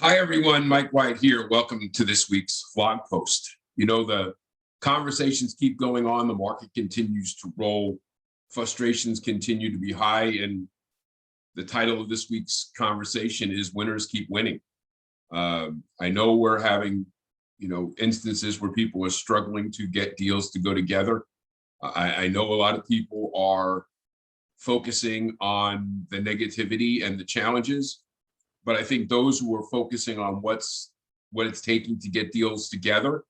Hi, everyone. Mike White here. Welcome to this week's vlog post. The conversations keep going on. The market continues to roll. Frustrations continue to be high. And the title of this week's conversation is Winners Keep Winning. I know we're having, instances where people are struggling to get deals to go together. I know a lot of people are focusing on the negativity and the challenges. But I think those who are focusing on what it's taking to get deals together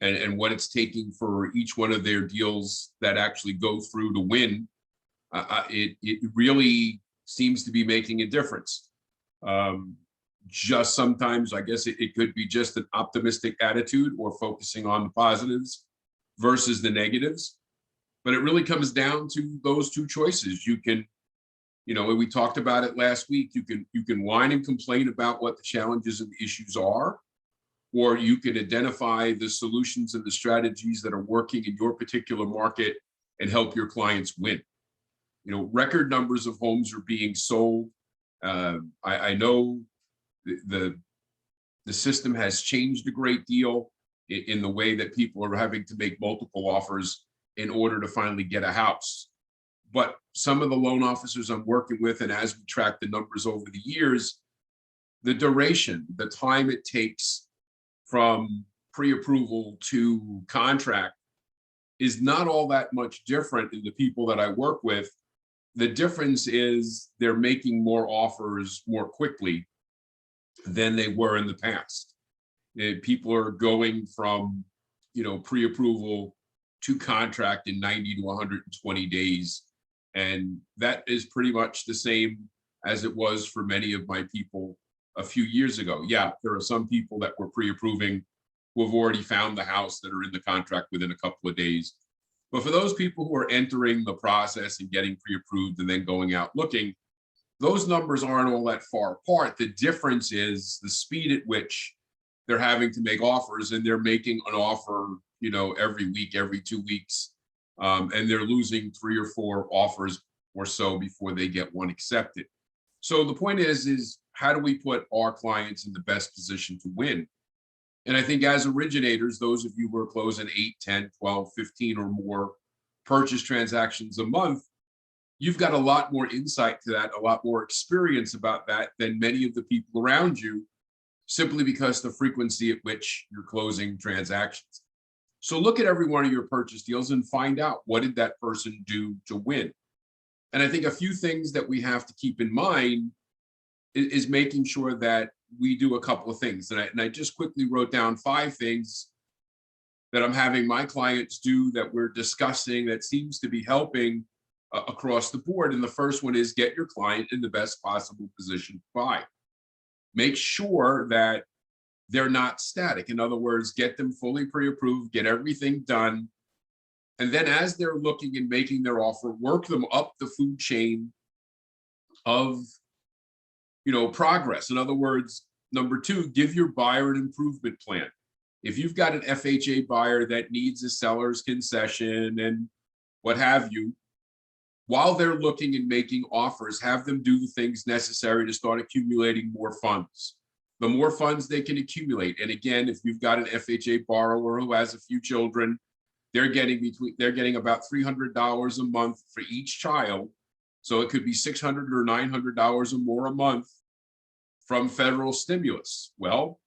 and what it's taking for each one of their deals that actually go through to win, it really seems to be making a difference. Just sometimes, I guess it could be just an optimistic attitude or focusing on the positives versus the negatives. But it really comes down to those two choices. You can we talked about it last week. You can whine and complain about what the challenges and issues are, or you can identify the solutions and the strategies that are working in your particular market and help your clients win. Record numbers of homes are being sold. I know the system has changed a great deal in the way that people are having to make multiple offers in order to finally get a house. But some of the loan officers I'm working with, and as we track the numbers over the years, the duration, the time it takes from pre-approval to contract is not all that much different in the people that I work with. The difference is they're making more offers more quickly than they were in the past. People are going from, pre-approval to contract in 90 to 120 days. And that is pretty much the same as it was for many of my people a few years ago. Yeah, there are some people that were pre-approving who have already found the house that are in the contract within a couple of days. But for those people who are entering the process and getting pre-approved and then going out looking, those numbers aren't all that far apart. The difference is the speed at which they're having to make offers, and they're making an offer, every week, every 2 weeks. And they're losing 3 or 4 offers or so before they get one accepted. So the point is how do we put our clients in the best position to win? And I think as originators, those of you who are closing 8, 10, 12, 15 or more purchase transactions a month, you've got a lot more insight to that, a lot more experience about that than many of the people around you, simply because the frequency at which you're closing transactions. So look at every one of your purchase deals and find out, what did that person do to win? And I think a few things that we have to keep in mind is making sure that we do a couple of things. And I just quickly wrote down 5 things that I'm having my clients do that we're discussing that seems to be helping across the board. And the first one is get your client in the best possible position to buy. Make sure that they're not static. In other words, get them fully pre-approved, get everything done. And then as they're looking and making their offer, work them up the food chain of, progress. In other words, number 2, give your buyer an improvement plan. If you've got an FHA buyer that needs a seller's concession and what have you, while they're looking and making offers, have them do the things necessary to start accumulating more funds. The more funds they can accumulate. And again, if you've got an FHA borrower who has a few children, they're getting about $300 a month for each child. So it could be $600 or $900 or more a month from federal stimulus. Well,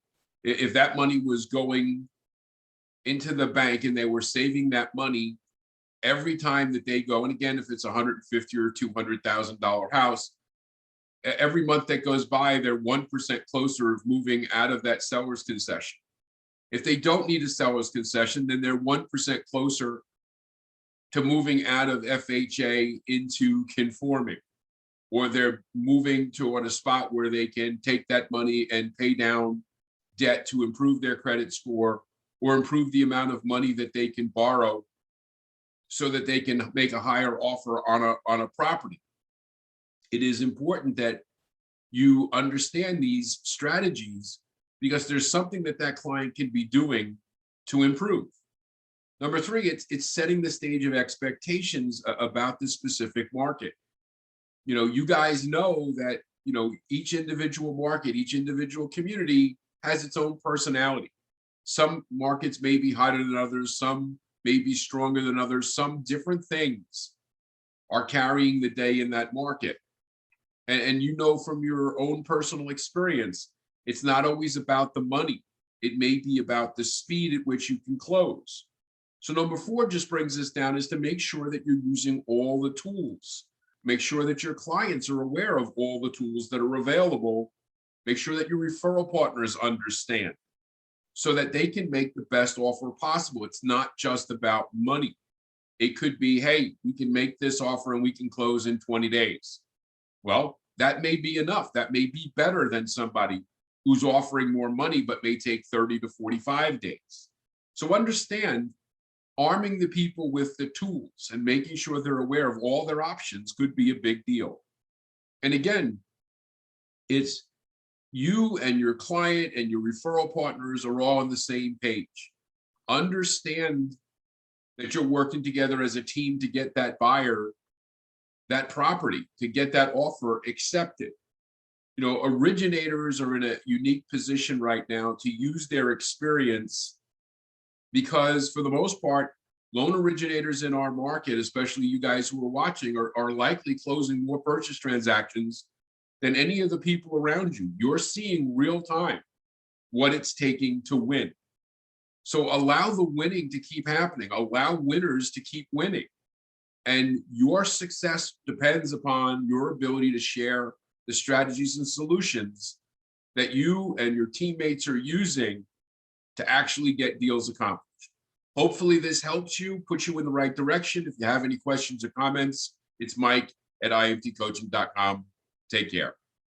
if that money was going into the bank and they were saving that money every time that they go, and again, if it's a $150,000 or $200,000 house, every month that goes by, they're 1% closer of moving out of that seller's concession. If they don't need a seller's concession, then they're 1% closer to moving out of FHA into conforming, or they're moving toward a spot where they can take that money and pay down debt to improve their credit score or improve the amount of money that they can borrow so that they can make a higher offer on a property. It is important that you understand these strategies because there's something that client can be doing to improve. Number 3, it's setting the stage of expectations about the specific market. You guys know that each individual market, each individual community has its own personality. Some markets may be hotter than others, some may be stronger than others, some different things are carrying the day in that market. And from your own personal experience, it's not always about the money. It may be about the speed at which you can close. So number 4 just brings us down is to make sure that you're using all the tools. Make sure that your clients are aware of all the tools that are available. Make sure that your referral partners understand so that they can make the best offer possible. It's not just about money. It could be, hey, we can make this offer and we can close in 20 days. Well, that may be enough. That may be better than somebody who's offering more money, but may take 30 to 45 days. So understand, arming the people with the tools and making sure they're aware of all their options could be a big deal. And again, it's you and your client and your referral partners are all on the same page. Understand that you're working together as a team to get that buyer that property, to get that offer accepted. Originators are in a unique position right now to use their experience because for the most part, loan originators in our market, especially you guys who are watching, are likely closing more purchase transactions than any of the people around you. You're seeing real time what it's taking to win. So allow the winning to keep happening. Allow winners to keep winning. And your success depends upon your ability to share the strategies and solutions that you and your teammates are using to actually get deals accomplished. Hopefully this helps you, puts you in the right direction. If you have any questions or comments, it's Mike at imtcoaching.com. Take care.